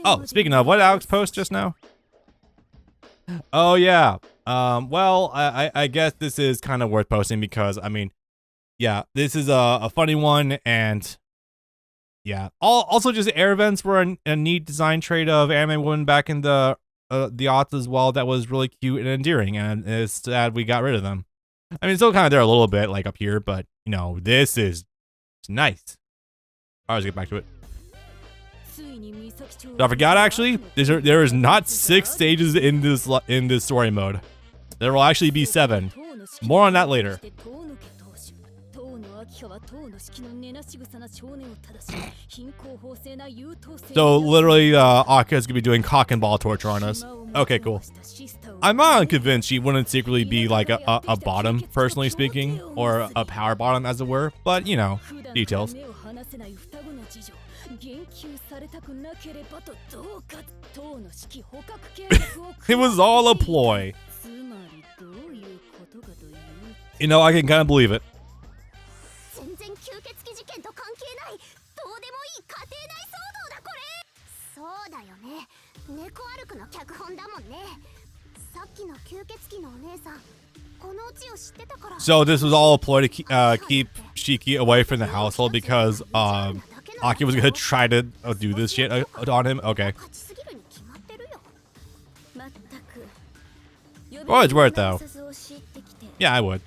Oh, speaking of, what did Alex post just now? Oh yeah. Well, I guess this is kind of worth posting because I mean, yeah, this is a funny one, and yeah. Also, just air events were a neat design trait of anime women back in the aughts as well. That was really cute and endearing, and it's sad we got rid of them. I mean, it's still kind of there a little bit, like up here, but you know, this is nice. All right, let's get back to it. I forgot actually. There is not 6 stages in this story mode. There will actually be 7. More on that later. So literally, Aka is gonna be doing cock and ball torture on us. Okay, cool. I'm not convinced she wouldn't secretly be like a bottom, personally speaking, or a power bottom, as it were. But you know, details. It was all a ploy. You know, I can kind of believe it. So this was all a ploy to keep Shiki away from the household because Aki was gonna try to do this shit on him. Okay. Oh, it's worth it though. Yeah, I would.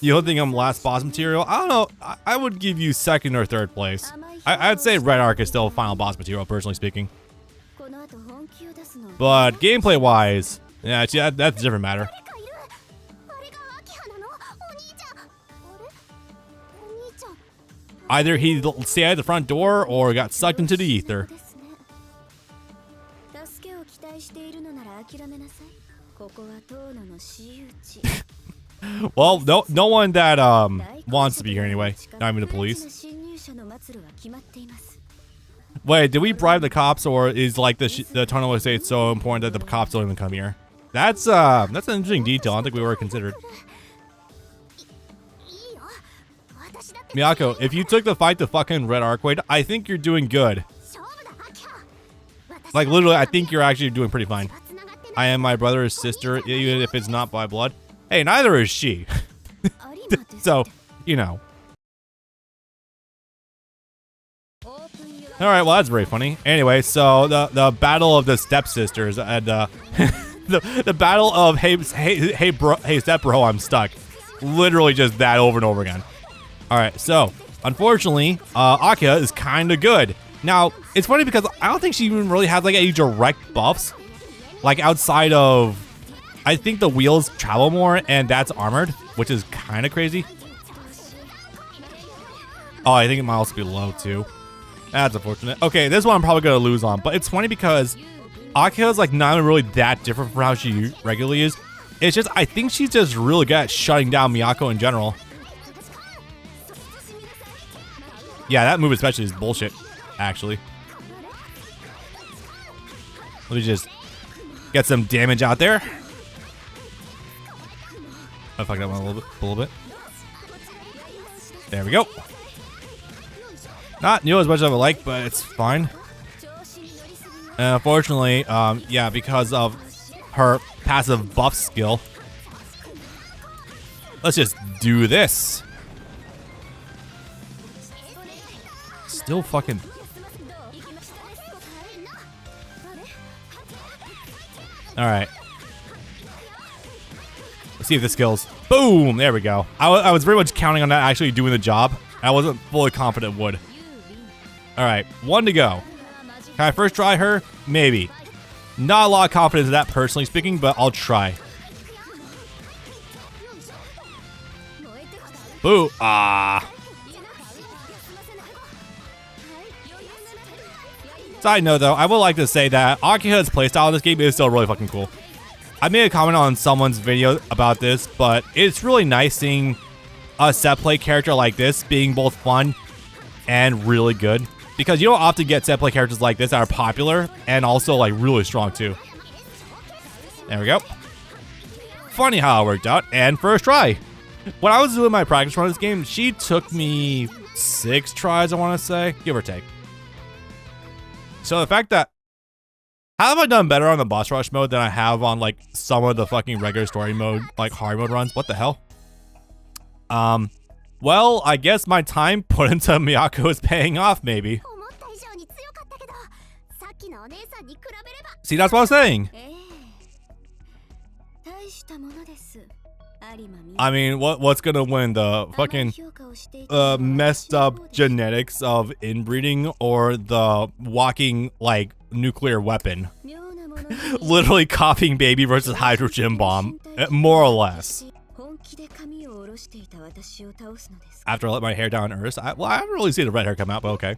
You don't think I'm last boss material? I don't know. I would give you 2nd or 3rd place. I'd say Red Arc is still final boss material, personally speaking. But gameplay wise, yeah, that's a different matter. Either he stayed at the front door or got sucked into the ether. Well, no one that wants to be here anyway. Not even the police. Wait, did we bribe the cops, or is like the tunnel estate so important that the cops don't even come here? That's an interesting detail. I don't think we were considered. Miyako, if you took the fight to fucking Red Arcade, I think you're doing good. Like literally, I think you're actually doing pretty fine. I am my brother's sister, even if it's not by blood. Hey, neither is she. So, you know. Alright, well that's very funny. Anyway, so the battle of the stepsisters and the battle of hey step bro, I'm stuck. Literally just that over and over again. Alright, so unfortunately, Aka is kinda good. Now, it's funny because I don't think she even really has like any direct buffs. Like outside of, I think the wheels travel more and that's armored, which is kinda crazy. Oh, I think it might also be low too. That's unfortunate. Okay, this one I'm probably gonna lose on, but it's funny because Aka is like not even really that different from how she regularly is. It's just, I think she's just really good at shutting down Miyako in general. Yeah, that move especially is bullshit, actually. Let me just get some damage out there. I fucked up one a little bit. There we go. Not nearly as much as I would like, but it's fine. And unfortunately, yeah, because of her passive buff skill, let's just do this. Still fucking... Alright. Let's see if this kills. Boom! There we go. I was very much counting on that actually doing the job. I wasn't fully confident it would. Alright, 1 to go. Can I first try her? Maybe. Not a lot of confidence in that, personally speaking, but I'll try. Boo! Ah. Side note though, I would like to say that Akiha's playstyle in this game is still really fucking cool. I made a comment on someone's video about this, but it's really nice seeing a set play character like this being both fun and really good. Because you don't often get set play characters like this that are popular and also like really strong too. There we go. Funny how it worked out, and first try. When I was doing my practice run of this game, she took me 6 tries, I want to say, give or take. So the fact that, how have I done better on the boss rush mode than I have on like some of the fucking regular story mode, like hard mode runs? What the hell? Well, I guess my time put into Miyako is paying off, maybe. See, that's what I was saying. I mean, what's gonna win, the fucking messed up genetics of inbreeding or the walking like nuclear weapon? Literally copying baby versus hydrogen bomb, more or less. After I let my hair down on Earth, well, I haven't really seen the red hair come out, but okay.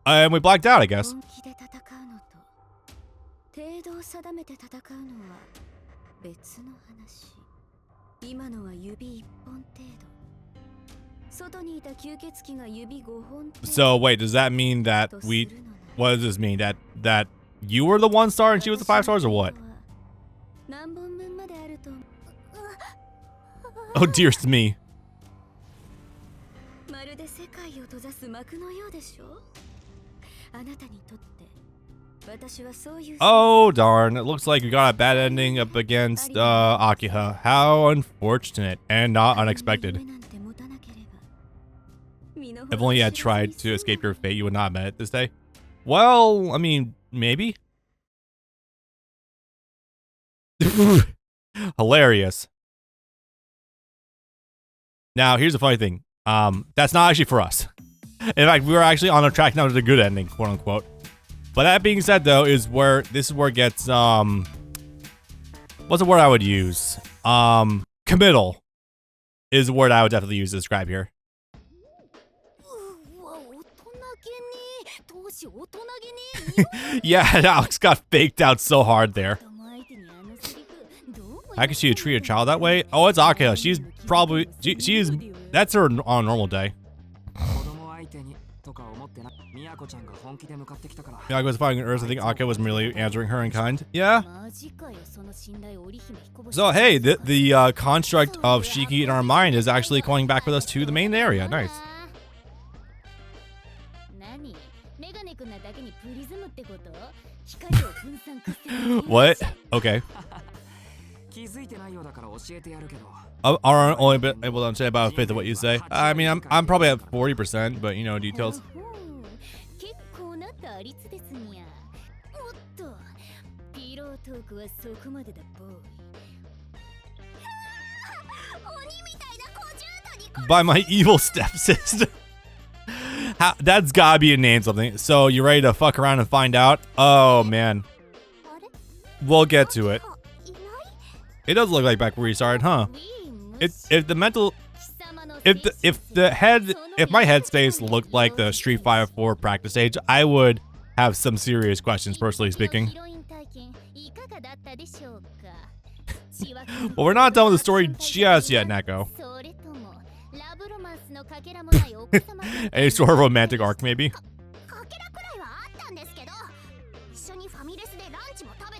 And we blacked out, I guess. So wait, does that mean that what does this mean? That you were the 1 star and she was the 5 stars, or what? Oh dearest me. Oh darn, it looks like we got a bad ending up against Akiha. How unfortunate and not unexpected. If only you had tried to escape your fate, you would not have met it this day. Well, I mean, maybe. Hilarious. Now, here's the funny thing. That's not actually for us. In fact, we were actually on a track now to the good ending, quote unquote. But that being said, though, this is where it gets, what's the word I would use? Committal is the word I would definitely use to describe here. Yeah, Alex got faked out so hard there. How can she treat a child that way? Oh, it's Akiha. She's probably, she's, that's her on a normal day. Miyako was fighting on Earth. I think Akiha was merely answering her in kind. Yeah. So hey, the construct of Shiki in our mind is actually going back with us to the main area. Nice. What? Okay. Are only been able to understand about a fifth of what you say. I mean, I'm probably at 40%, but you know, details. By my evil stepsister. That's gotta be a name something. So you ready to fuck around and find out? Oh man. We'll get to it. It does look like back where you started, huh? If my headspace looked like the Street Fighter 4 practice stage, I would have some serious questions, personally speaking. Well, we're not done with the story just yet, Neko. Any sort of romantic arc, maybe?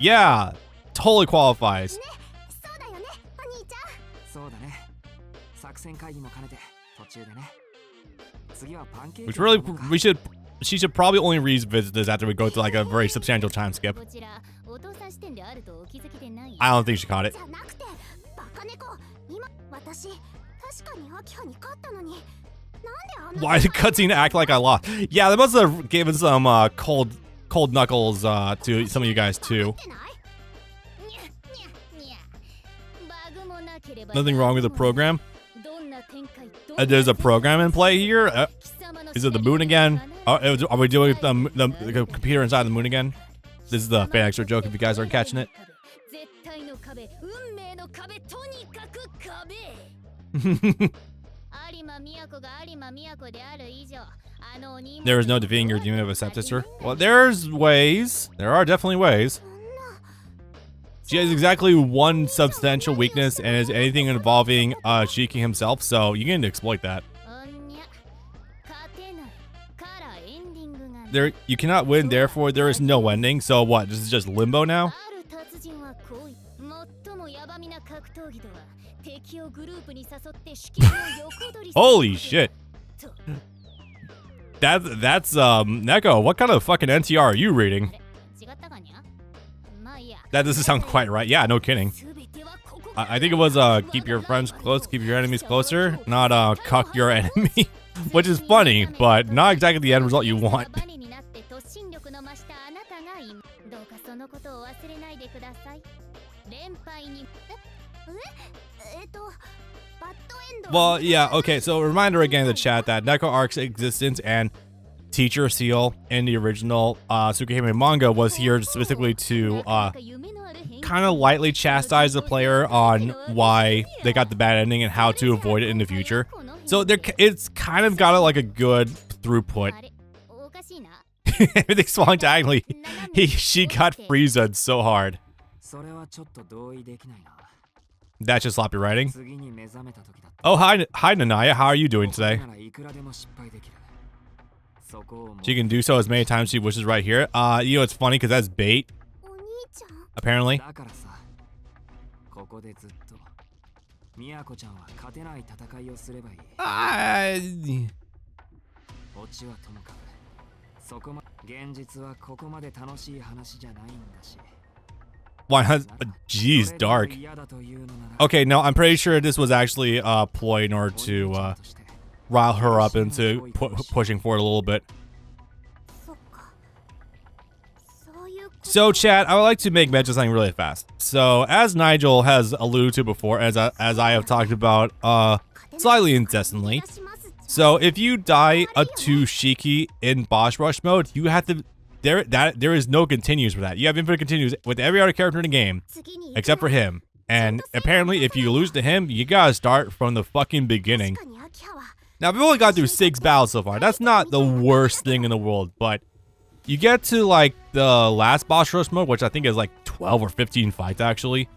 Yeah, totally qualifies. Which really, she should probably only revisit this after we go through like a very substantial time skip. I don't think she caught it. Why did cutscene act like I lost? Yeah, they must have given some cold knuckles to some of you guys too. Nothing wrong with the program. There's a program in play here. Is it the moon again? Are we doing the computer inside the moon again? This is the fan extra joke if you guys aren't catching it. There is no defeating your demon of a stepsister. Well, there's ways. There are definitely ways. She has exactly one substantial weakness and is anything involving Shiki himself, so you can exploit that. You cannot win, therefore there is no ending. So what? This is just limbo now? Holy shit. That's Neko, what kind of fucking NTR are you reading? That doesn't sound quite right. Yeah, no kidding. I think it was keep your friends close, keep your enemies closer, not cuck your enemy, which is funny, but not exactly the end result you want. Well, yeah, okay, so a reminder again in the chat that Neko Arc's existence and teacher seal in the original Tsukihime manga was here specifically to kind of lightly chastise the player on why they got the bad ending and how to avoid it in the future. So it's kind of got like a good throughput. Everything's falling diagonally. She got Frieza so hard. That's just sloppy writing. Oh, hi Nanaya, how are you doing today? She can do so as many times as she wishes right here. You know, it's funny because that's bait. Apparently. Jeez, dark. Okay, no, I'm pretty sure this was actually a ploy in order to rile her up into pushing forward a little bit. So, chat, I would like to make mention something really fast. So, as Nigel has alluded to before, as I have talked about slightly incessantly, so if you die to Shiki in boss rush mode, you have to there is no continues for that. You have infinite continues with every other character in the game except for him. And apparently, if you lose to him, you gotta start from the fucking beginning. Now, we've only got through 6 battles so far. That's not the worst thing in the world, but you get to like the last boss rush mode, which I think is like 12 or 15 fights actually.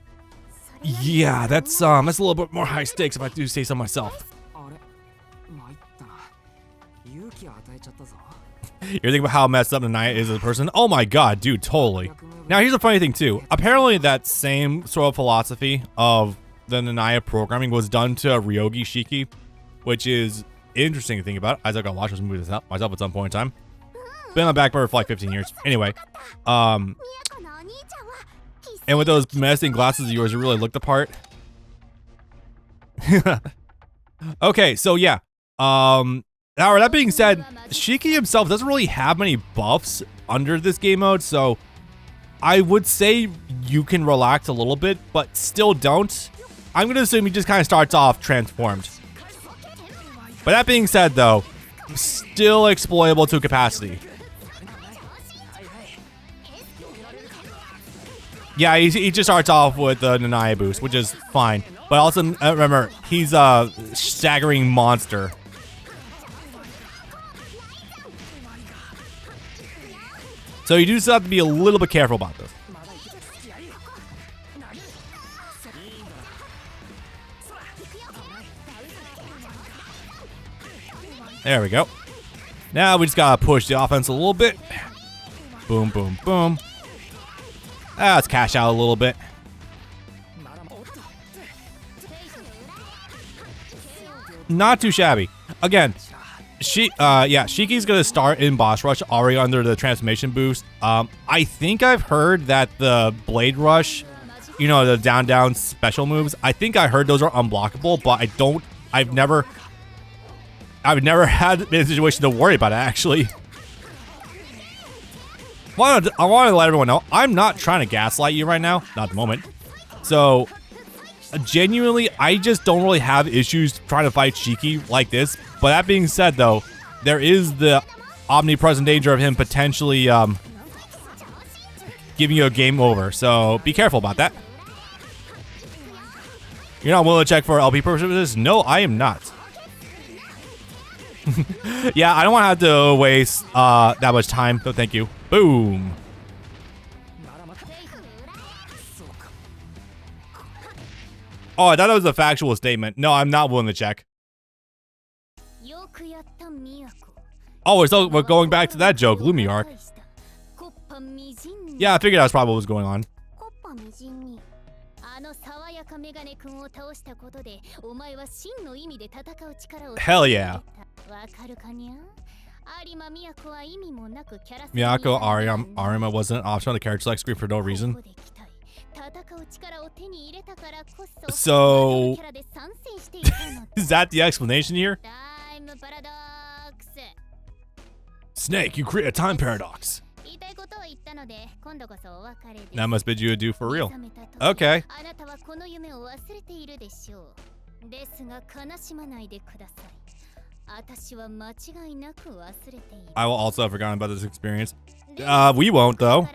Yeah, that's a little bit more high stakes if I do say so myself. You're thinking about how messed up Nanaya is as a person? Oh my god, dude, totally. Now here's a funny thing too. Apparently that same sort of philosophy of the Nanaya programming was done to Ryogi Shiki, which is interesting to think about, as I gotta watch this movie myself at some point in time. Been on the back burner for like 15 years. Anyway, and with those menacing glasses of yours, you really look the part. Okay, so yeah. Now, that being said, Shiki himself doesn't really have many buffs under this game mode, so I would say you can relax a little bit, but still don't. I'm gonna assume he just kind of starts off transformed. But that being said, though, still exploitable to capacity. Yeah, he just starts off with the Nanaya boost, which is fine. But also, remember, he's a staggering monster. So you do still have to be a little bit careful about this. There we go. Now we just gotta push the offense a little bit. Boom, boom, boom. Let's cash out a little bit. Not too shabby. Again, Shiki's gonna start in boss rush already under the transformation boost. I think I've heard that the blade rush, you know, the down special moves, I think I heard those are unblockable, but I've never had been in a situation to worry about it, actually. I want to let everyone know, I'm not trying to gaslight you right now. Not at the moment. So, genuinely, I just don't really have issues trying to fight Shiki like this. But that being said, though, there is the omnipresent danger of him potentially giving you a game over. So, be careful about that. You're not willing to check for LP purposes? No, I am not. Yeah, I don't want to have to waste that much time, so thank you. Boom. Oh, I thought that was a factual statement. No, I'm not willing to check. Oh, we're going back to that joke, Lumina arc. Yeah, I figured that's probably what was going on. Hell yeah. Miyako Arima wasn't an option on the character select screen for no reason. So, is that the explanation here? Snake, you create a time paradox. That must bid you adieu for real. Okay. I will also have forgotten about this experience. We won't though.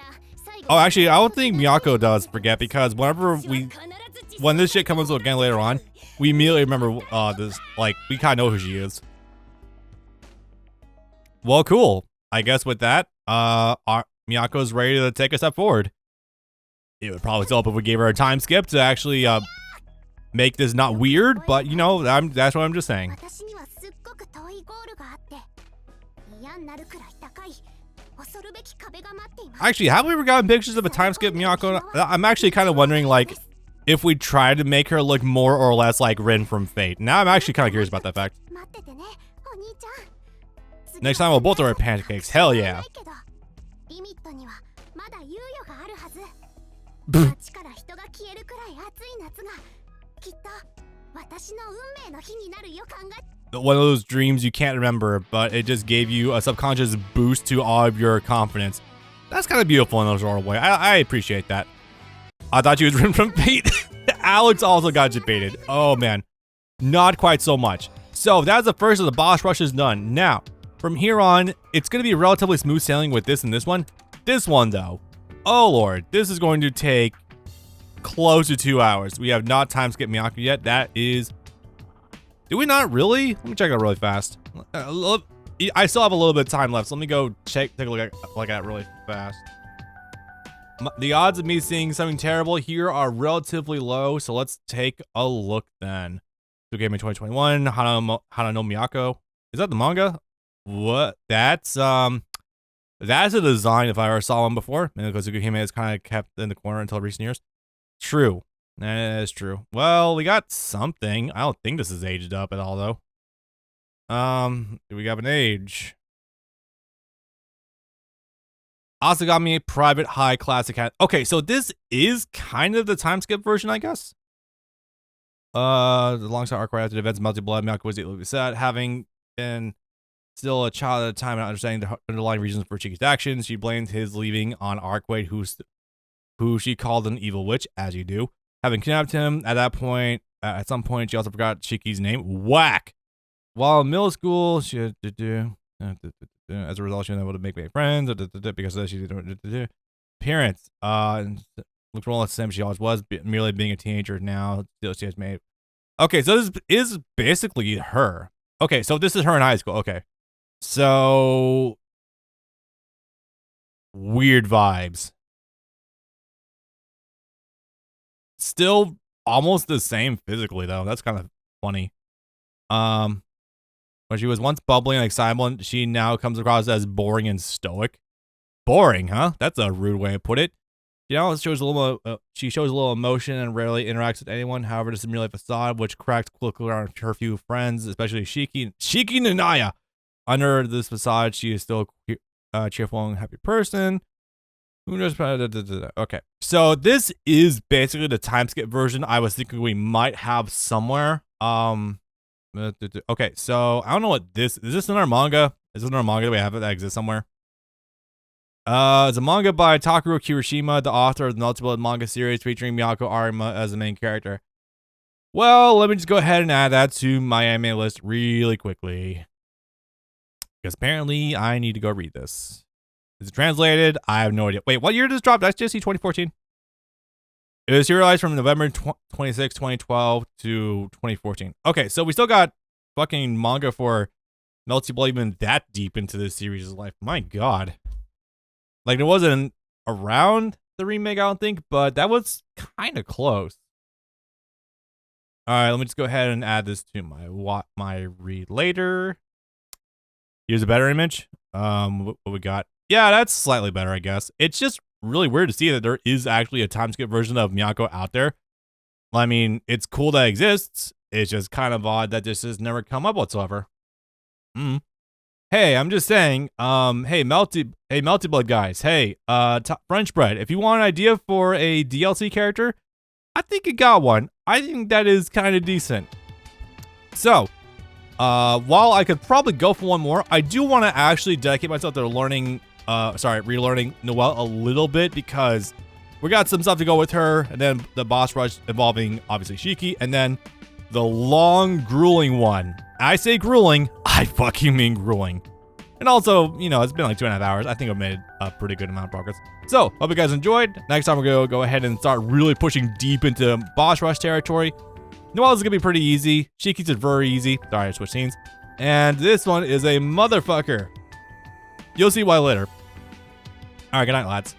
Oh, actually, I don't think Miyako does forget because when this shit comes up again later on, we immediately remember this. Like, we kind of know who she is. Well, cool. I guess with that, Miyako's ready to take a step forward. It would probably help if we gave her a time skip to actually make this not weird, but you know, that's what I'm just saying. Actually, have we ever gotten pictures of a time skip Miyako? I'm actually kind of wondering, like, if we try to make her look more or less like Rin from Fate. Now I'm actually kind of curious about that fact. Next time we'll both order pancakes. Hell yeah. One of those dreams you can't remember, but it just gave you a subconscious boost to all of your confidence. That's kind of beautiful in a sort of way. I appreciate that. I thought you was Rin from Fate. Alex also got debated. Oh man, not quite so much. So that's the first of the boss rushes done. Now, from here on, it's going to be relatively smooth sailing with this and this one. This one though, oh lord, this is going to take close to 2 hours. We have not time skipped Miyako yet. That is... Do we not really? Let me check out really fast. I still have a little bit of time left, so let me go take a look at it really fast. The odds of me seeing something terrible here are relatively low, so let's take a look then. So Game in 2021, Hana no Miyako. Is that the manga? What? That's a design if I ever saw one before. And because Tsukihime is kind of kept in the corner until recent years. True. That is true. Well, we got something. I don't think this is aged up at all, though. Do we have an age? Asagami Private High Classic hat. Okay, so this is kind of the time skip version, I guess. The alongside arc right after the events of Melty Blood, Miyako was deeply sad, having been still a child at the time and not understanding the underlying reasons for Shiki's actions. She blamed his leaving on Arkwade, who she called an evil witch, as you do. Having kidnapped him at that point, at some point, she also forgot Shiki's name. Whack! While in middle school, she had as a result, she wasn't able to make many friends because of that, she didn't. Appearance. Looked more or less the same as she always was, merely being a teenager now. Still, she has made. Okay, so this is basically her. Okay, so this is her in high school. Okay. So. Weird vibes. Still almost the same physically, though. That's kind of funny. When she was once bubbly and excitable, she now comes across as boring and stoic. Boring, huh? That's a rude way to put it. You know, she shows a little emotion and rarely interacts with anyone. However, to simulate a facade, which cracks quickly around her few friends, especially Shiki Nanaya. Under this facade, she is still a cheerful and happy person. Who knows? Okay, so this is basically the time skip version I was thinking we might have somewhere. Okay, so I don't know what this is. This in our manga? Is this in our manga? Do we have it that exists somewhere? It's a manga by Takuro Kirishima, the author of the Melty Blood manga series featuring Miyako Arima as the main character. Well, let me just go ahead and add that to my anime list really quickly, because apparently I need to go read this. Is it translated? I have no idea. Wait, what year did this drop? That's just 2014. It was serialized from November 26, 2012 to 2014. Okay, so we still got fucking manga for Melty Blood even that deep into this series' life. My god. Like, it wasn't around the remake, I don't think, but that was kind of close. All right, let me just go ahead and add this to my read later. Here's a better image. What we got? Yeah, that's slightly better, I guess. It's just really weird to see that there is actually a time skip version of Miyako out there. I mean, it's cool that it exists. It's just kind of odd that this has never come up whatsoever. Hey, I'm just saying, hey, Melty Blood guys, hey, French Bread, if you want an idea for a DLC character, I think you got one. I think that is kind of decent. So, while I could probably go for one more, I do want to actually dedicate myself to relearning Noelle a little bit, because we got some stuff to go with her, and then the boss rush involving, obviously, Shiki, and then the long, grueling one. I say grueling, I fucking mean grueling. And also, you know, it's been like 2.5 hours. I think I've made a pretty good amount of progress. So, hope you guys enjoyed. Next time we're going to go ahead and start really pushing deep into boss rush territory. Noelle's going to be pretty easy. Shiki's is very easy. Sorry, I switched scenes. And this one is a motherfucker. You'll see why later. All right, good night, lads.